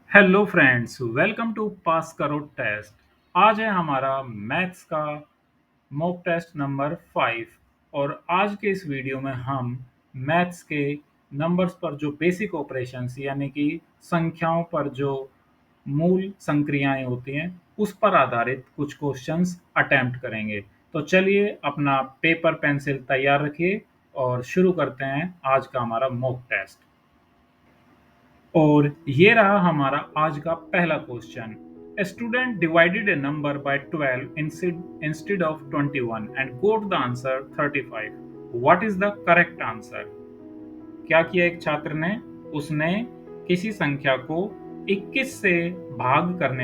Hello friends, welcome to पास करो test. आज है हमारा मैथ्स का मॉक टेस्ट नंबर 5। और आज के इस वीडियो में हम मैथ्स के नंबर्स पर जो बेसिक ऑपरेशंस यानी कि संख्याओं पर जो मूल संक्रियाएं होती हैं उस पर आधारित कुछ क्वेश्चंस अटेम्प्ट करेंगे। तो चलिए अपना पेपर पेंसिल तैयार रखिए और शुरू करते हैं आज का हमारा मॉक टेस्ट। और ये रहा हमारा आज का पहला question. A student divided a number by 12 instead of 21 and got the answer 35. What is the correct answer? क्या किया एक छात्र ने? उसने किसी संख्या को 21 से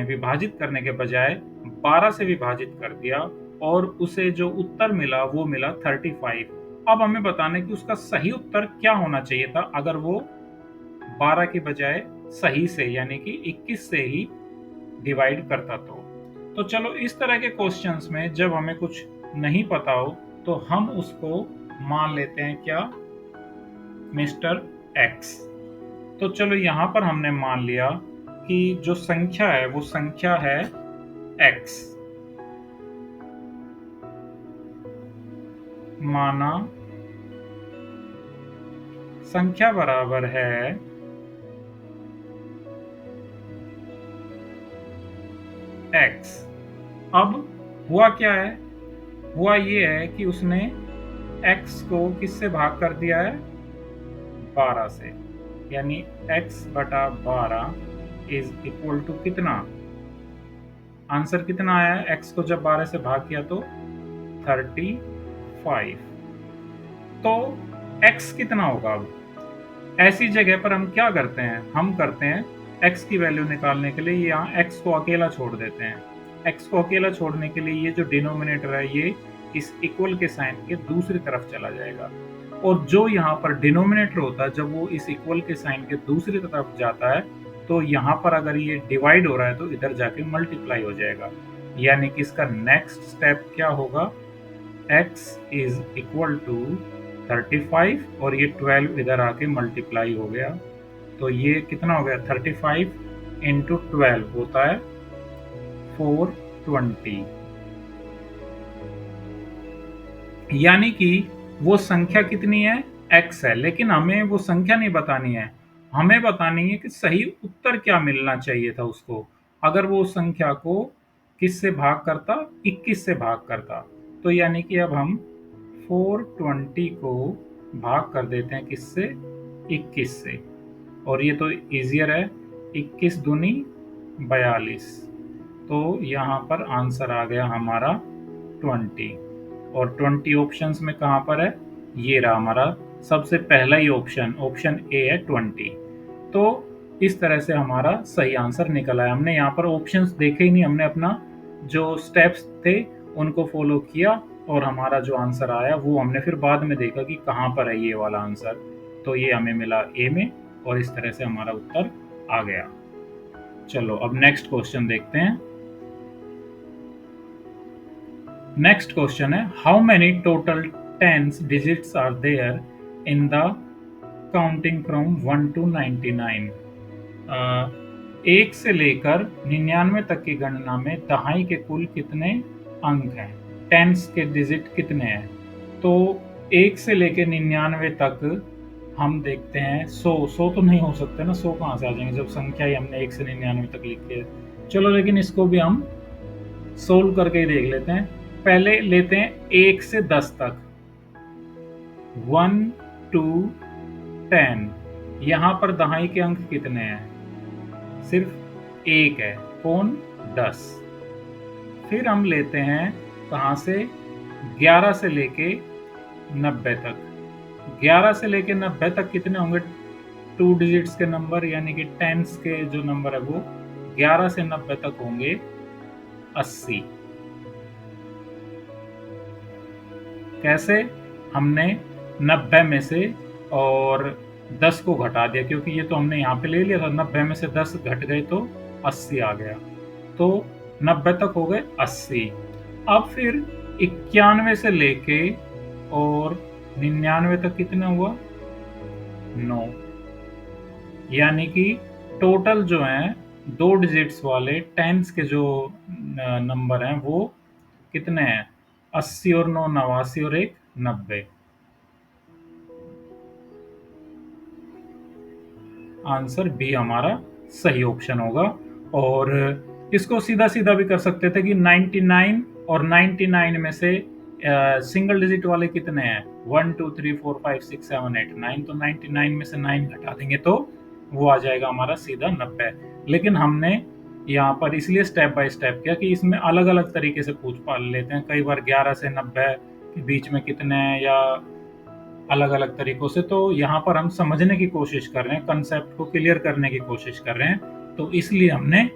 विभाजित करने के बजाय 12 से विभाजित कर दिया और उसे जो उत्तर मिला वो मिला 35। अब हमें बताना है कि उसका सही उत्तर क्या होना चाहिए था अगर वो 12 के बजाय सही से यानी कि 21 से ही डिवाइड करता। तो चलो इस तरह के क्वेश्चंस में जब हमें कुछ नहीं पता हो तो हम उसको मान लेते हैं क्या, मिस्टर एक्स। तो चलो यहाँ पर हमने मान लिया कि जो संख्या है वो संख्या है एक्स। माना संख्या बराबर है एक्स। अब हुआ क्या है? हुआ ये है कि उसने x को किससे भाग कर दिया है? 12 से। यानी x बटा 12 इज इक्वल टू कितना? आंसर कितना आया है? x को जब 12 से भाग किया तो 35। तो x कितना होगा? अब ऐसी जगह पर हम क्या करते हैं? हम करते हैं x की वैल्यू निकालने के लिए यहाँ x को अकेला छोड़ देते हैं। x को अकेला छोड़ने के लिए ये जो डिनोमिनेटर है ये इस इक्वल के साइन के दूसरी तरफ चला जाएगा और जो यहाँ पर डिनोमिनेटर होता है जब वो इस इक्वल के साइन के दूसरी तरफ जाता है तो यहाँ पर अगर ये डिवाइड हो रहा है तो इधर जाके मल्टीप्लाई हो जाएगा। यानी कि इसका नेक्स्ट स्टेप क्या होगा? x इज इक्वल टू 35 और ये 12 इधर आके मल्टीप्लाई हो गया तो ये कितना हो गया? 35 इंटू 12 होता है 420। यानी कि वो संख्या कितनी है? x है। लेकिन हमें वो संख्या नहीं बतानी है, हमें बतानी है कि सही उत्तर क्या मिलना चाहिए था उसको अगर वो उस संख्या को किससे भाग करता? 21 से भाग करता। तो यानी कि अब हम 420 को भाग कर देते हैं किससे? 21 से। और ये तो इजियर है, 21 दूनी 42। तो यहाँ पर आंसर आ गया हमारा 20। और 20 ऑप्शंस में कहाँ पर है? ये रहा हमारा सबसे पहला ही ऑप्शन, ऑप्शन ए है 20। तो इस तरह से हमारा सही आंसर निकल आया। हमने यहाँ पर ऑप्शंस देखे ही नहीं, हमने अपना जो स्टेप्स थे उनको फॉलो किया और हमारा जो आंसर आया वो हमने फिर बाद में देखा कि कहाँ पर है ये वाला आंसर। तो ये हमें मिला ए में और इस तरह से हमारा उत्तर आ गया। चलो अब नेक्स्ट क्वेश्चन देखते हैं। नेक्स्ट क्वेश्चन है how many total tens digits are there in the counting from 1 to 99। एक से लेकर 99 तक की गणना में दहाई के कुल कितने अंक हैं? टेंस के डिजिट कितने हैं? तो एक से लेकर 99 तक हम देखते हैं 100 तो नहीं हो सकते ना, 100 कहाँ से आ जाएंगे जब संख्या ही हमने 1 से 99 तक लिखी है। चलो लेकिन इसको भी हम सोल्व करके ही देख लेते हैं। पहले लेते हैं 1 से 10 तक, 1 2 10। यहाँ पर दहाई के अंक कितने हैं? सिर्फ एक है, कौन? 10। फिर हम लेते हैं कहाँ से? 11 से लेके 90 तक। 11 से लेके 90 तक कितने होंगे? 2 डिजिट्स के नंबर यानी कि टेंस के जो नंबर है वो 11 से 90 तक होंगे 80। कैसे? हमने 90 में से और 10 को घटा दिया क्योंकि ये तो हमने यहाँ पे ले लिया था। 90 में से 10 घट गए तो 80 आ गया। तो 90 तक हो गए 80। अब फिर 91 से लेके और 99 तक कितना हुआ? 9। यानी कि टोटल जो है 2 डिजिट्स वाले टेंस के जो नंबर हैं वो कितने हैं? 80 और 9 89 और 1 90। आंसर बी हमारा सही ऑप्शन होगा। और इसको सीधा-सीधा भी कर सकते थे कि 99 और 99 में से सिंगल डिजिट वाले कितने हैं? 1 2 3 4 5 6 7 8 9, तो 99 में से 9 घटा देंगे तो वो आ जाएगा हमारा सीधा 90। लेकिन हमने यहाँ पर इसलिए स्टेप बाय स्टेप किया कि इसमें अलग-अलग तरीके से पूछ पाल लेते हैं। कई बार 11 से 90 के बीच में कितने हैं या अलग-अलग तरीकों से, तो यहाँ पर हम समझने की कोशिश कर रहे हैं, कंसेप्ट को क्लियर करने की कोशिश कर रहे हैं, तो इसलिए हमने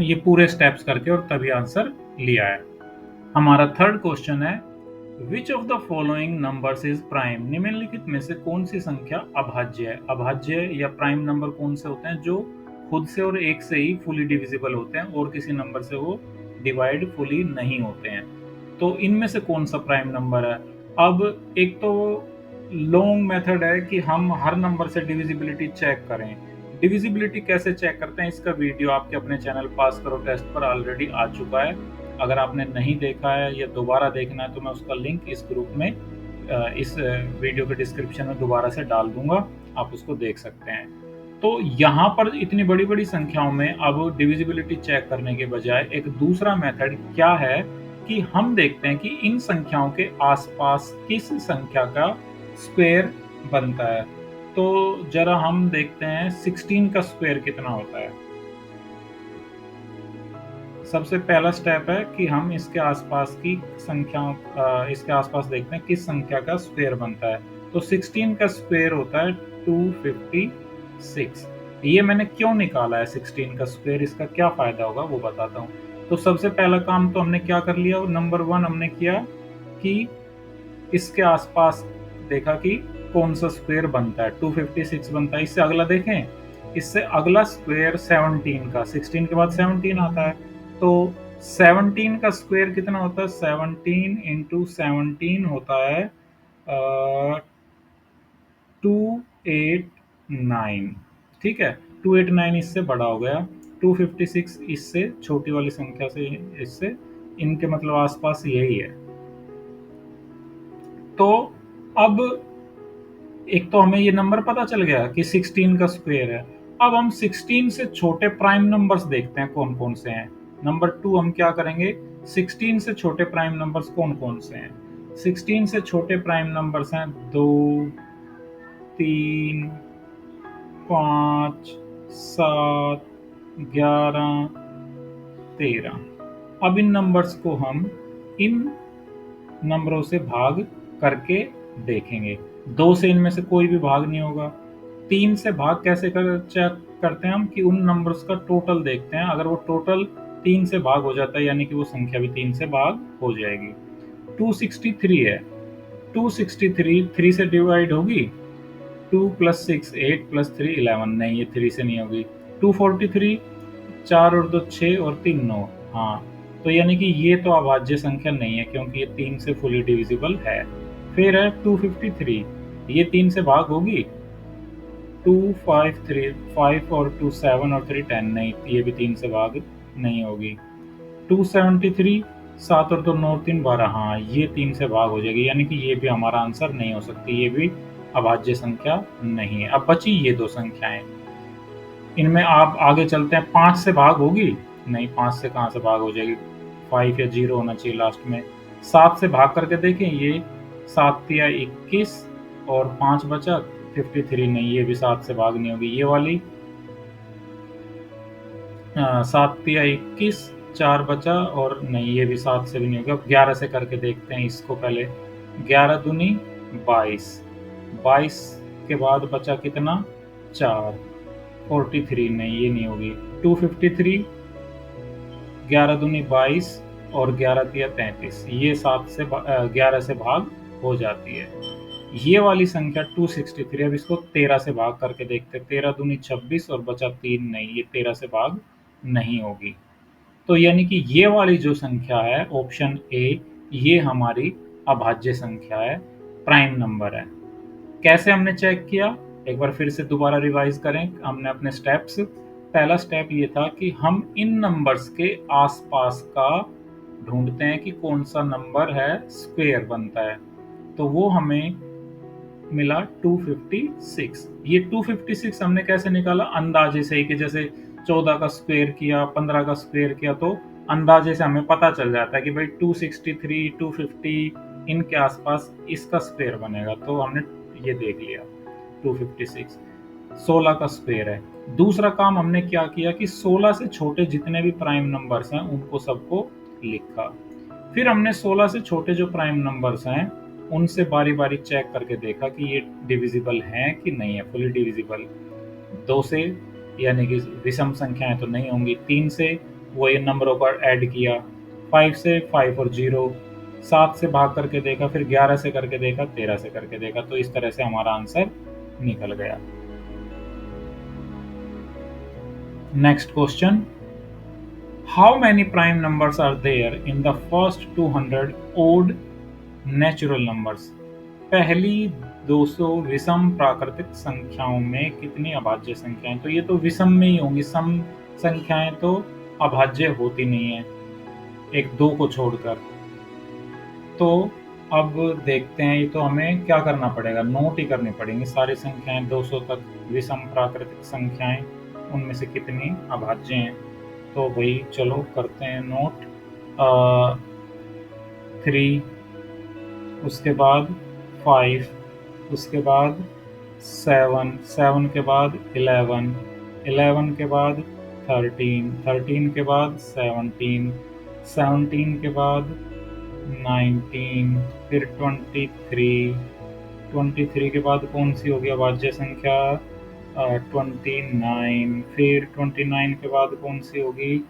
ये पूरे स्टेप्स करके और तभी आंसर लिया है। हमारा थर्ड क्वेश्चन है, which of the following numbers is prime? निम्नलिखित में से कौन सी संख्या अभाज्य है? अभाज्य या प्राइम नंबर कौन से होते हैं जो खुद से और एक से ही फुली डिविजिबल होते हैं और किसी नंबर से वो डिवाइड फुली नहीं होते हैं? तो इनमें से कौन सा प्राइम नंबर है? अब एक तो लॉन्ग मेथड है कि हम हर नंबर से डिविजिबिलिटी चेक करें। डिविजिबिलिटी कैसे चेक करते हैं इसका वीडियो आपके अपने चैनल पास करो टेस्ट पर ऑलरेडी आ चुका है। अगर आपने नहीं देखा है या दोबारा देखना है तो मैं उसका लिंक इस ग्रुप में इस वीडियो के डिस्क्रिप्शन में दोबारा से डाल दूंगा, आप उसको देख सकते हैं। तो यहाँ पर इतनी बड़ी-बड़ी संख्याओं में अब डिविजिबिलिटी चेक करने के बजाय एक दूसरा मेथड क्या है कि हम देखते हैं कि इन संख्याओं के आसपास किस संख्या का स्क्वायर बनता है। तो जरा हम देखते हैं 16 का स्क्वायर कितना होता है। सबसे पहला स्टेप है कि हम इसके आसपास की संख्याओं इसके आसपास देखते हैं किस संख्या का स्क्वायर बनता है। तो 16 का स्क्वायर होता है 256। ये मैंने क्यों निकाला है 16 का स्क्वायर, इसका क्या फायदा होगा वो बताता हूँ। तो सबसे पहला काम तो हमने क्या कर लिया, नंबर 1 हमने किया कि इसके आसपास देखा कि कौन सा स्क्वायर बनता है, 256 बनता है। इससे अगला देखें, इससे अगला स्क्वायर 17 का, 16 के बाद 17 आता है, तो 17 का स्क्वायर कितना होता है? 17 इंटू 17 होता है 289। ठीक है, 289 इससे बड़ा हो गया, 256 इससे छोटी वाली संख्या से, इससे इनके मतलब आसपास यही है। तो अब एक तो हमें ये नंबर पता चल गया कि 16 का स्क्वायर है। अब हम 16 से छोटे प्राइम नंबर्स देखते हैं कौन कौन से हैं। नंबर 2 हम क्या करेंगे, 16 से छोटे प्राइम नंबर्स कौन कौन से हैं? 16 से छोटे प्राइम नंबर्स हैं 2 3 5 7 11 13। अब इन नंबर्स को हम इन नंबरों से भाग करके देखेंगे। 2 से इनमें से कोई भी भाग नहीं होगा। 3 से भाग कैसे चेक करते हैं हम कि उन नंबर्स का टोटल देखते हैं। अगर वो टोटल 3 से भाग हो जाता है यानी कि वो संख्या भी 3 से भाग हो जाएगी। 263 है, 263 3 से डिवाइड होगी? 2 + 6 8 + 3 11, नहीं ये 3 से नहीं होगी। 243 4 और 2 6 और 3 9, हाँ, तो यानी कि ये तो अभाज्य संख्या नहीं है क्योंकि ये 3 से फुली डिविजिबल है। फिर है 253, ये 3 से भाग होगी? 2 5 3 5 और 2 7 और 3 10, नहीं ये भी 3 से भाग नहीं होगी। 273 7 और 2 9 और 3 12, हाँ ये 3 से भाग हो जाएगी, यानी कि ये भी हमारा आंसर नहीं हो सकती, ये भी अभाज्य संख्या नहीं है। अब बची ये 2 संख्याएं, इनमें आप आगे चलते हैं। 5 से भाग होगी? नहीं, 5 से कहाँ से भाग हो जाएगी, 5 या 0 होना चाहिए लास्ट में। 7 से भाग करके देखें, ये 7 तिया 21 और 5 बचा 53, नहीं ये भी 7 से भाग नहीं होगी। ये वाली 7 तिया 21 4 बचा और नहीं ये भी 7 से भी नहीं होगा। 11 से करके देखते हैं इसको पहले। 11 दूनी 22, 22 के बाद बचा कितना 4, 43, नहीं ये नहीं होगी। 253 11 दूनी 22 और 11 तिया 33, ये 7 से 11 से भाग हो जाती है। ये वाली संख्या 263, अब इसको 13 से भाग करके देखते हैं। 13 दूनी 26 और बचा 3, नहीं ये 13 से भाग नहीं होगी। तो यानी कि ये वाली जो संख्या है ऑप्शन ए, ये हमारी अभाज्य संख्या है, प्राइम नंबर है। कैसे हमने चेक किया, एक बार फिर से दोबारा रिवाइज करें हमने अपने स्टेप्स। पहला स्टेप ये था कि हम इन नंबर्स के आसपास का ढूंढते हैं कि कौन सा नंबर है स्क्वायर बनता है, तो वो हमें मिला 256। ये 256 हमने कैसे निकाला? अंदाजे से ही, कि जैसे 14 का स्क्वायर किया, 15 का स्क्वायर किया, तो अंदाजे से हमें पता चल जाता है कि भाई 263, 250 इनके आसपास इसका स्क्वायर बनेगा, तो हमने ये देख लिया 256 16 का स्क्वायर है। दूसरा काम हमने क्या किया कि 16 से छोटे जितने भी प्राइम नंबर्स हैं उनको सबको लिखा। फिर हमने 16 से छोटे जो प्राइम नंबर्स हैं उनसे बारी बारी चेक करके देखा कि ये डिविजिबल हैं कि नहीं है, फुली डिविजिबल। 2 से, यानी कि विषम संख्याएं तो नहीं होंगी। 3 से वो इन नंबरों पर ऐड किया। 5 से 5 और 0, 7 से भाग करके देखा, फिर 11 से करके देखा, 13 से करके देखा, तो इस तरह से हमारा आंसर निकल गया। Next question, how many prime numbers are there in the first 200 odd natural numbers? पहली 200 विषम प्राकृतिक संख्याओं में कितनी अभाज्य संख्याएं? तो ये तो विषम में ही होंगी, सम संख्याएं तो अभाज्य होती नहीं है, एक 2 को छोड़कर। तो अब देखते हैं, ये तो हमें क्या करना पड़ेगा, नोट ही करनी पड़ेंगी सारी संख्याएं 200 तक। विषम प्राकृतिक संख्याएं उनमें से कितनी अभाज्य हैं? तो भाई चलो करते हैं नोट। 3, उसके बाद 5, उसके बाद 7, 7 के बाद 11, 11 के बाद 13, 13 के बाद 17, 17 के बाद 19, फिर 23, 23 के बाद कौन सी होगी अभाज्य संख्या? 29, फिर 29 के बाद कौन सी होगी?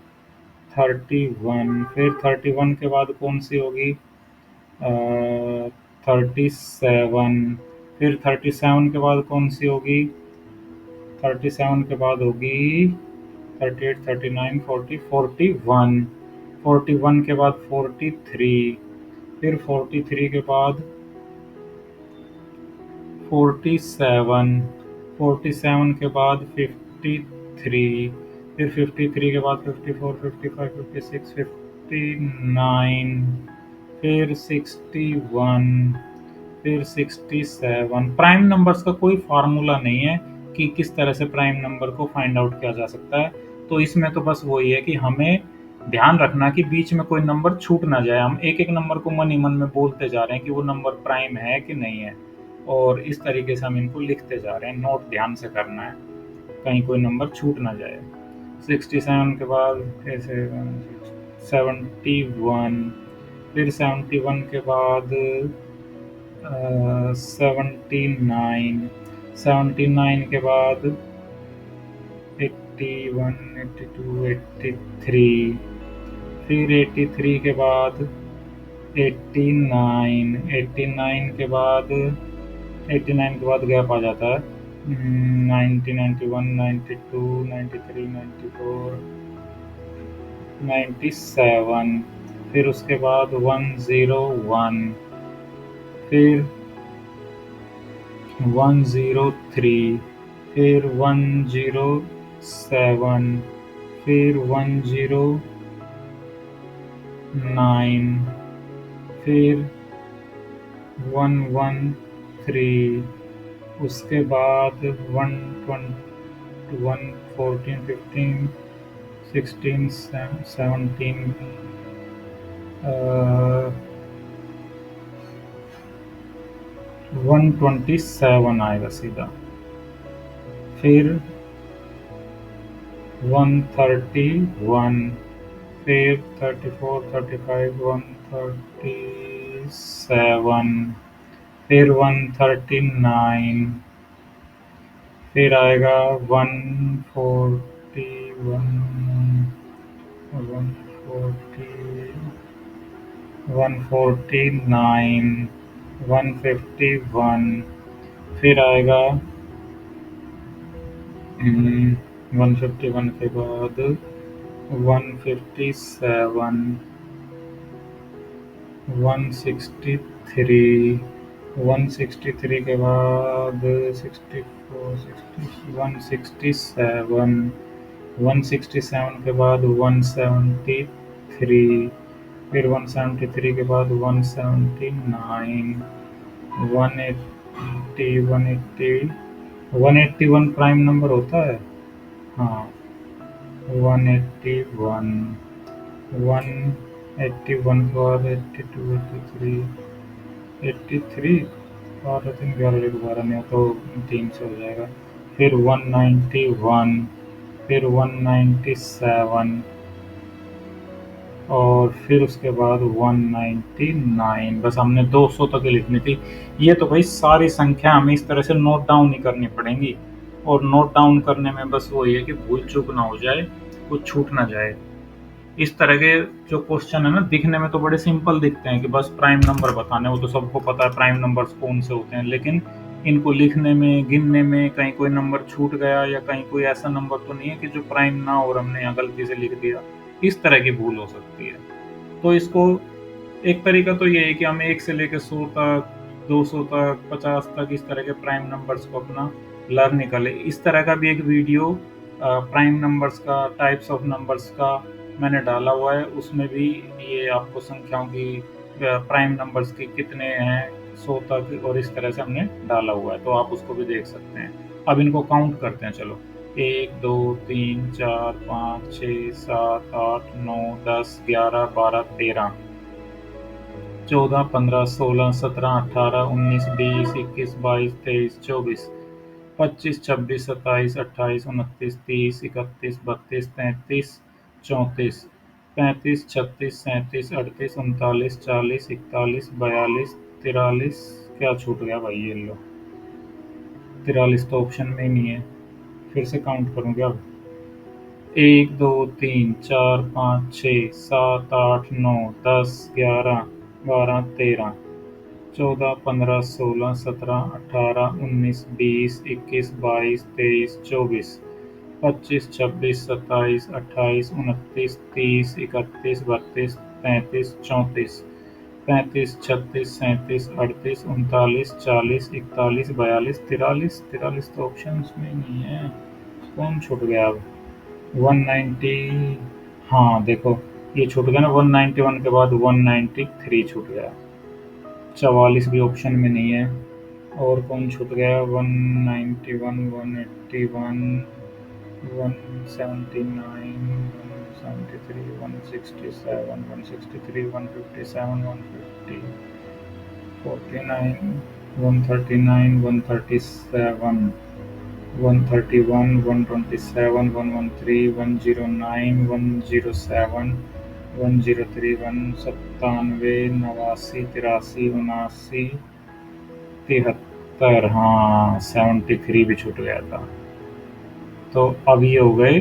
31, फिर 31 के बाद कौन सी होगी? 37, फिर 37 के बाद कौन सी होगी? 37 के बाद होगी 38, 39, 40, 41, 41 के बाद 43, फिर 43 के बाद 47, 47 के बाद 53, फिर 53 के बाद 54, 55, 56, 59, फिर 61, फिर 67। प्राइम नंबर्स का कोई फार्मूला नहीं है कि किस तरह से प्राइम नंबर को फाइंड आउट किया जा सकता है, तो इसमें तो बस वही है कि हमें ध्यान रखना कि बीच में कोई नंबर छूट ना जाए। हम एक एक नंबर को मन ही मन में बोलते जा रहे हैं कि वो नंबर प्राइम है कि नहीं है, और इस तरीके से हम इनको लिखते जा रहे हैं। नोट ध्यान से करना है, कहीं कोई नंबर छूट ना जाए। 67 के बाद फिर से 71, फिर 71 के बाद 79, 79 के बाद 81, 82, 83, फिर 83 के बाद 89, 89 के बाद 89 के बाद गैप आ जाता है। 90, 91, 92, 93, 94, 97, फिर उसके बाद 101, फिर 103, फिर 107, फिर 109, फिर 113, उसके बाद 121, 14, 15, 16, 17, 127 आएगा सीधा। फिर 131, फिर 34, 35, 137, फिर 139, फिर आएगा 141, 149, 151, फिर आएगा 151 के बाद 157, 163, 163 के बाद 64, 167, 167 के बाद 173, फिर 173 के बाद 179, 180, 181 प्राइम नंबर होता है। हाँ, 181, 181 के बाद 82, 83, 83 और 11 12 नहीं हो तो 3 से हो जाएगा। फिर 191, फिर 197 और फिर उसके बाद 199। बस हमने 200 तक ही लिखनी थी। ये तो भाई सारी संख्या हमें इस तरह से नोट डाउन ही करनी पड़ेंगी, और नोट डाउन करने में बस वही है कि भूल चूक ना हो जाए, कुछ छूट ना जाए। इस तरह के जो क्वेश्चन है ना, दिखने में तो बड़े सिंपल दिखते हैं कि बस प्राइम नंबर बताने, वो तो सबको पता है प्राइम नंबर्स कौन से होते हैं, लेकिन इनको लिखने में, गिनने में कहीं कोई नंबर छूट गया या कहीं कोई ऐसा नंबर तो नहीं है कि जो प्राइम ना हो और हमने यहाँ गलती से लिख दिया, इस तरह की भूल हो सकती है। तो इसको एक तरीका तो ये है कि हम 1 से लेकर 100 तक, 200 तक, 50 तक इस तरह के प्राइम नंबर्स को अपना लर्न निकालें। इस तरह का भी एक वीडियो प्राइम नंबर्स का, टाइप्स ऑफ नंबर्स का मैंने डाला हुआ है। उसमें भी ये आपको संख्याओं की, प्राइम नंबर्स की कितने हैं 100 तक, और इस तरह से हमने डाला हुआ है, तो आप उसको भी देख सकते हैं। अब इनको काउंट करते हैं, चलो। 1 2 3 4 5 6 7 8 9 10 11 12 13 14 15 16 17 18 19 20 21 22 23 24 25 26 27 28 29 30 31 32 33 34 35 36 37 38 39 40 41 42 43। क्या छूट गया भाई, ये लो, 43 तो ऑप्शन में ही नहीं है। फिर से काउंट करूंगा अब। 1 2 3 4 5 6 7 8 9 10 11 12 13 14 15 16 17 18 19 20 21 22 23 24 25 26 27 28 29 30 31 32 33 34 35 36 37 38 39 40 41 42 43। 43 तो ऑप्शन में नहीं है, कौन छूट गया अब? 190। हाँ देखो, ये छूट गया ना, 191 के बाद 193 छूट गया। 44 भी ऑप्शन में नहीं है। और कौन छूट गया? 191, 181, 179, 173, 167, 163, 157, 150, 49, 139, 137, 131, 127, 113, 109, 107, 103, 197, 89, 83, 79, 73। हाँ, 73 भी छूट गया था। तो अब ये हो गए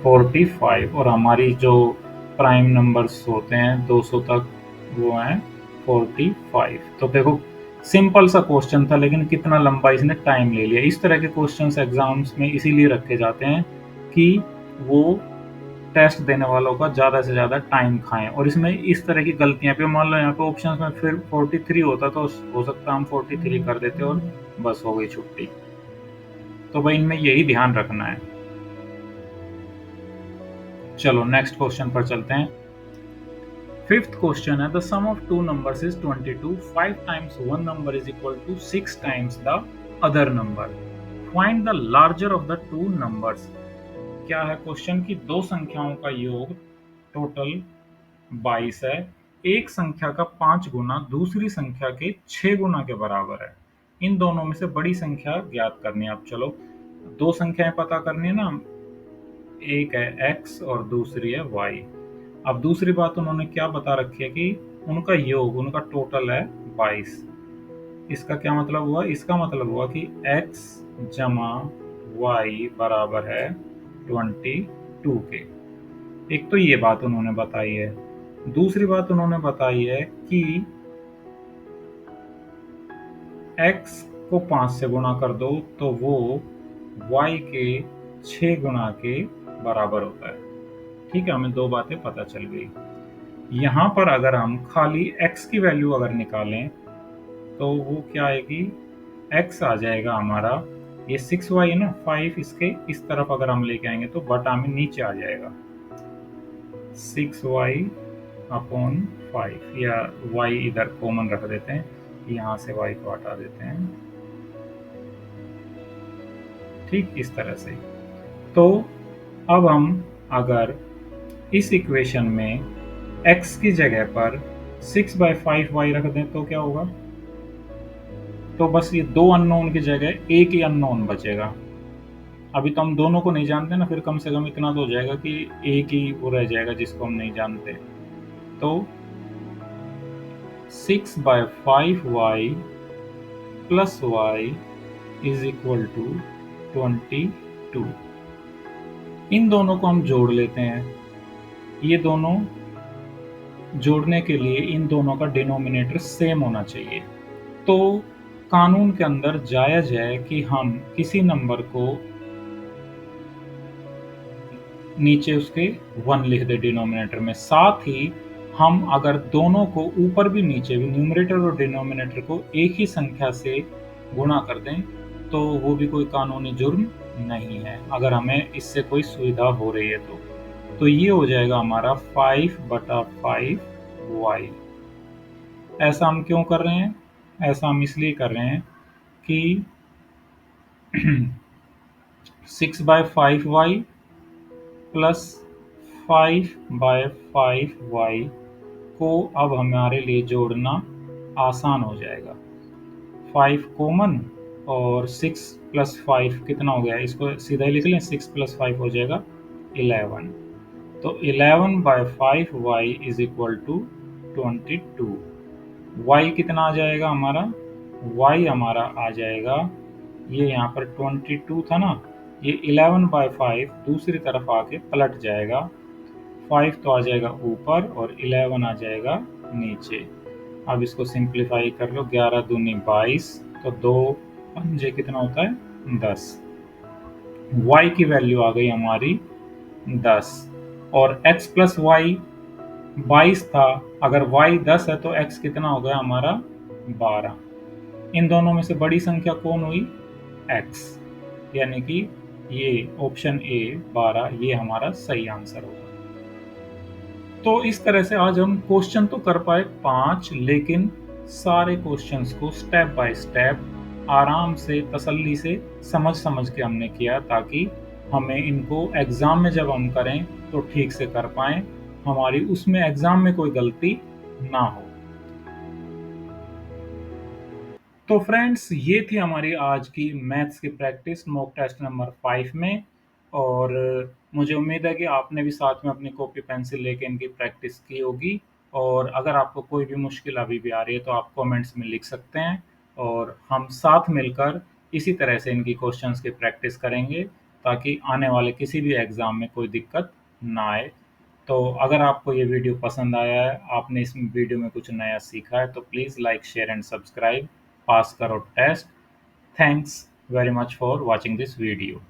45, और हमारी जो प्राइम नंबर्स होते हैं 200 तक, वो हैं 45। तो देखो, सिंपल सा क्वेश्चन था, लेकिन कितना लंबा इसने टाइम ले लिया। इस तरह के क्वेश्चंस एग्जाम्स में इसीलिए रखे जाते हैं कि वो टेस्ट देने वालों का ज़्यादा से ज़्यादा टाइम खाएं, और इसमें इस तरह की गलतियां पे, मान लो यहाँ पे ऑप्शंस में फिर 43 होता तो हो सकता हम 43 कर देते और बस हो गई छुट्टी। तो भाई इनमें यही ध्यान रखना है। चलो नेक्स्ट क्वेश्चन पर चलते हैं। फिफ्थ क्वेश्चन है, the sum of two numbers is 22। 5 times one number is equal to 6 times the other number. Find the larger of the two numbers. क्या है क्वेश्चन की, दो संख्याओं का योग टोटल 22 है। एक संख्या का 5 गुना दूसरी संख्या के 6 गुना के बराबर है। इन दोनों में से बड़ी संख्या ज्ञात करनी है। अब चलो, दो संख्याएं पता करनी है ना, एक है x और दूसरी है y। अब दूसरी बात उन्होंने क्या बता रखी है कि उनका योग, उनका टोटल है 22। इसका क्या मतलब हुआ? इसका मतलब हुआ कि x जमा y बराबर है 22 के। एक तो ये बात उन्होंने बताई है। दूसरी बात उन्होंने बताई है कि x को 5 से गुणा कर दो तो वो y के 6 गुना के बराबर होता है। ठीक है, हमें दो बातें पता चल गई। यहाँ पर अगर हम खाली x की वैल्यू अगर निकालें तो वो क्या आएगी, x आ जाएगा हमारा ये 6y है ना, 5 इसके इस तरफ अगर हम लेके आएंगे तो बटा में नीचे आ जाएगा 6y अपॉन 5, या y इधर कॉमन रख देते हैं, यहाँ से y को हटा देते हैं, ठीक इस तरह से। तो अब हम अगर इस इक्वेशन में x की जगह पर 6/5y रख दें तो क्या होगा? तो बस ये दो अननोन की जगह एक ही अननोन बचेगा। अभी तो हम दोनों को नहीं जानते ना, फिर कम से कम इतना तो हो जाएगा कि एक ही वो रह जाएगा जिसको हम नहीं जानते। तो 6/5y plus y is equal to 22। इन दोनों को हम जोड़ लेते हैं। ये दोनों जोड़ने के लिए इन दोनों का डिनोमिनेटर सेम होना चाहिए। तो कानून के अंदर जायज़ है कि हम किसी नंबर को नीचे उसके 1 लिख दें डिनोमिनेटर में। साथ ही हम अगर दोनों को ऊपर भी नीचे भी, न्यूमरेटर और डिनोमिनेटर को एक ही संख्या से गुणा कर दें तो वो भी कोई कानूनी जुर्म नहीं है, अगर हमें इससे कोई सुविधा हो रही है तो ये हो जाएगा हमारा 5/5y। ऐसा हम क्यों कर रहे हैं? ऐसा हम इसलिए कर रहे हैं कि 6/5y प्लस 5/5y को अब हमारे लिए जोड़ना आसान हो जाएगा। 5 कॉमन और 6 प्लस 5 कितना हो गया? इसको सीधा ही लिख लें, 6 प्लस 5 हो जाएगा 11। तो 11/5y is equal to 22। y कितना आ जाएगा हमारा? y हमारा आ जाएगा, ये यहाँ पर 22 था ना, ये 11/5 दूसरी तरफ आके पलट जाएगा, 5 तो आ जाएगा ऊपर और 11 आ जाएगा नीचे। अब इसको सिंप्लीफाई कर लो, 11 दूनी 22, तो 2 पंजे कितना होता है? 10। y की वैल्यू आ गई हमारी 10, और x प्लस वाई 22 था, अगर y 10 है तो x कितना हो गया हमारा? 12। इन दोनों में से बड़ी संख्या कौन हुई? x, यानी कि ये ऑप्शन ए 12 ये हमारा सही आंसर होगा। तो इस तरह से आज हम क्वेश्चन तो कर पाए 5, लेकिन सारे क्वेश्चंस को स्टेप बाय स्टेप आराम से तसल्ली से समझ समझ के हमने किया, ताकि हमें इनको एग्ज़ाम में जब हम करें तो ठीक से कर पाएँ, हमारी उसमें एग्ज़ाम में कोई गलती ना हो। तो फ्रेंड्स, ये थी हमारी आज की मैथ्स की प्रैक्टिस मॉक टेस्ट नंबर 5 में, और मुझे उम्मीद है कि आपने भी साथ में अपनी कॉपी पेंसिल लेके इनकी प्रैक्टिस की होगी। और अगर आपको कोई भी मुश्किल अभी भी आ रही है तो आप कमेंट्स में लिख सकते हैं, और हम साथ मिलकर इसी तरह से इनकी क्वेश्चंस की प्रैक्टिस करेंगे, ताकि आने वाले किसी भी एग्ज़ाम में कोई दिक्कत ना आए। तो अगर आपको ये वीडियो पसंद आया है, आपने इस वीडियो में कुछ नया सीखा है, तो please like, share and subscribe. Pass करो test. Thanks very much for watching this video.